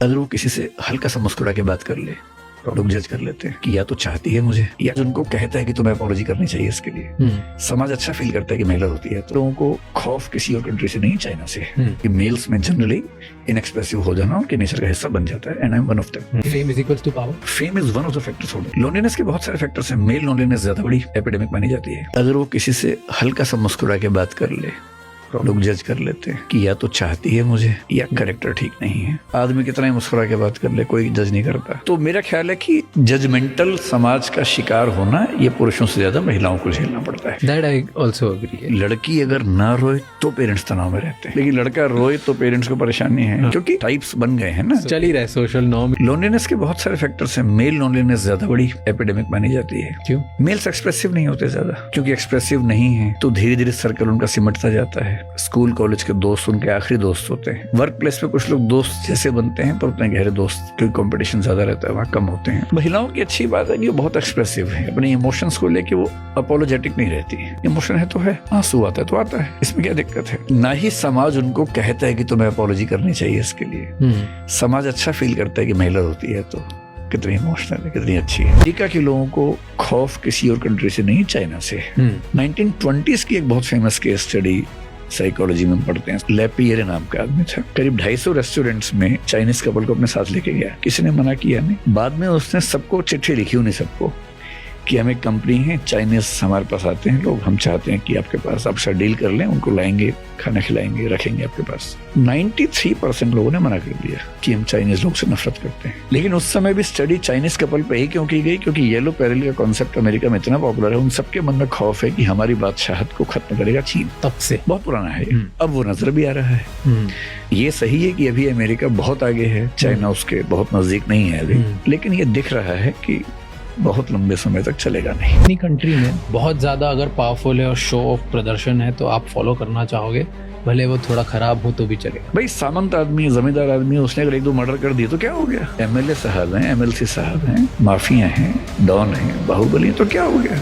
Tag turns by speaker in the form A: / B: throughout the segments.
A: अगर वो किसी से हल्का सा मुस्कुरा के बात कर ले तो लोग जज कर लेते हैं कि या तो चाहती है मुझे या उनको कहता है कि तुम्हें अपॉलॉजी करनी चाहिए इसके लिए। समाज अच्छा फील करता है कि महिला होती है, तो लोगों को खौफ किसी और कंट्री से नहीं, चाइना से कि मेल्स में जनरली इनएक्सप्रेसिव हो जाना उनके नेचर का हिस्सा बन जाता है। And I am one of them.
B: Fame is equals to power.
A: Fame is one of the factors. Loneliness के बहुत सारे फैक्टर्स हैं। मेल लोनलीनेस ज्यादा बड़ी एपिडेमिक मानी जाती है। अगर वो किसी से हल्का सा मुस्कुरा के बात कर ले लोग जज कर लेते हैं कि या तो चाहती है मुझे या कैरेक्टर ठीक नहीं है। आदमी कितना ही मुस्कुरा के बात कर ले कोई जज नहीं करता। तो मेरा ख्याल है कि जजमेंटल समाज का शिकार होना ये पुरुषों से ज्यादा महिलाओं को झेलना पड़ता है।
B: That I also agree।
A: लड़की अगर ना रोए तो पेरेंट्स तनाव में रहते हैं, लेकिन लड़का रोए तो पेरेंट्स को परेशानी है, क्योंकि टाइप्स बन गए हैं ना,
B: चल ही रहा है सोशल नॉर्म।
A: लोनलीनेस के बहुत सारे फैक्टर्स हैं। मेल लोनलीनेस ज्यादा बड़ी एपिडेमिक मानी जाती है।
B: क्यों?
A: मेल्स एक्सप्रेसिव नहीं होते ज्यादा, क्योंकि एक्सप्रेसिव नहीं है तो धीरे धीरे सर्कल उनका सिमटता जाता है। स्कूल कॉलेज के दोस्त उनके आखिरी दोस्त होते हैं। वर्क प्लेस पे कुछ लोग दोस्त जैसे बनते हैं पर उतने गहरे दोस्त, क्योंकि कंपटीशन ज्यादा रहता है, वहाँ कम होते हैं। महिलाओं की अच्छी बात है कि वो बहुत एक्सप्रेसिव है। अपने इमोशंस को लेके वो अपोलोजेटिक नहीं रहती। इमोशन है तो है, आंसू आता है तो आता है, इसमें क्या दिक्कत है। ना ही समाज उनको कहता है कि तुम्हें अपॉलॉजी करनी चाहिए इसके लिए। समाज अच्छा फील करता है कि महिला होती है तो कितनी इमोशनल है, कितनी अच्छी है। अमेरिका के लोगों को खौफ किसी और कंट्री से नहीं, चाइना से। 1920s की एक बहुत फेमस केस स्टडी साइकोलॉजी में पढ़ते हैं। लेपियर नाम का आदमी था, करीब 250 रेस्टोरेंट्स में चाइनीज कपल को अपने साथ लेके गया। किसी ने मना किया नहीं। बाद में उसने सबको चिट्ठी लिखी, उन्हें सबको, कि हम एक कंपनी है, चाइनीज हमारे पास आते हैं लोग, हम चाहते हैं कि आपके पास आपसे डील कर लें, उनको लाएंगे, खाना खिलाएंगे, रखेंगे आपके पास। 93% लोगों ने मना कर दिया कि हम चाइनीज लोग से नफरत करते हैं। लेकिन उस समय भी स्टडी चाइनीज कपल पे ही क्यों की गई? क्योंकि येलो पेरिल का कॉन्सेप्ट अमेरिका में इतना पॉपुलर है, उन सबके मन में खौफ है कि हमारी बादशाहत को खत्म करेगा चीन।
B: तब से बहुत
A: पुराना है। अब वो नजर भी आ रहा है। ये सही है कि अभी अमेरिका बहुत आगे है, चाइना उसके बहुत नजदीक नहीं है अभी, लेकिन ये दिख रहा है कि बहुत लंबे समय तक चलेगा नहीं।
B: अपनी कंट्री में बहुत ज्यादा अगर पावरफुल है और शो ऑफ प्रदर्शन है तो आप फॉलो करना चाहोगे, भले वो थोड़ा खराब हो तो भी चलेगा।
A: भाई सामंत आदमी, जमींदार आदमी, उसने अगर 1-2 मर्डर कर दिए तो क्या हो गया? एमएलए साहब हैं, एमएलसी साहब हैं, माफिया हैं, डॉन हैं, बाहुबली, तो क्या हो गया?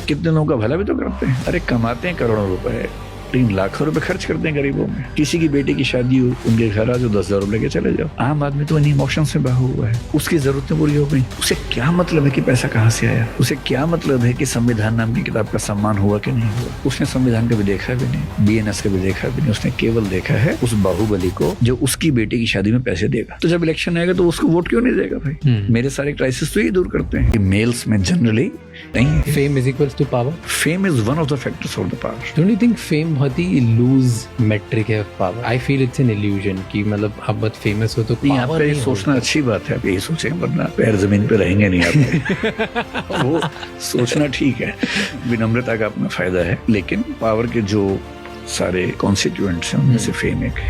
A: कितने लोगों का भला भी तो करते हैं। अरे कमाते हैं करोड़ों रुपए, 3 लाख रुपए खर्च करते हैं गरीबों में। किसी की बेटी की शादी हो, उनके घर आ जाओ, 10,000 रुपए लेके चले जाओ। आम आदमी तो इन इमोशन से बहा हुआ है, उसकी जरूरतें पूरी हो गई। उसे क्या मतलब है कि पैसा कहाँ से आया? उसे क्या मतलब है कि संविधान नाम की किताब का सम्मान हुआ कि नहीं हुआ? उसने संविधान कभी देखा भी नहीं, बीएनएस कभी देखा भी नहीं। उसने केवल देखा है उस बाहुबली को जो उसकी बेटी की शादी में पैसे देगा। तो जब इलेक्शन आएगा तो उसको वोट क्यों नहीं देगा? भाई मेरे सारे क्राइसिस तो ये दूर करते हैं कि मेल्स में जनरली नहीं है।
B: Fame is equals to power.
A: Fame is one of the factors of the power.
B: Don't you think fame बहुत ही लूज मेट्रिक है power? I feel it's an illusion कि मतलब आप बहुत फेमस हो तो
A: पावर नहीं। सोचना अच्छी बात है, आप यही सोचें, वरना पैर जमीन पे रहेंगे नहीं आपके। वो सोचना ठीक है, विनम्रता का अपना फायदा है, लेकिन पावर के जो सारे कॉन्स्टिट्यूएंट्स हैं उनमें से फेम एक है।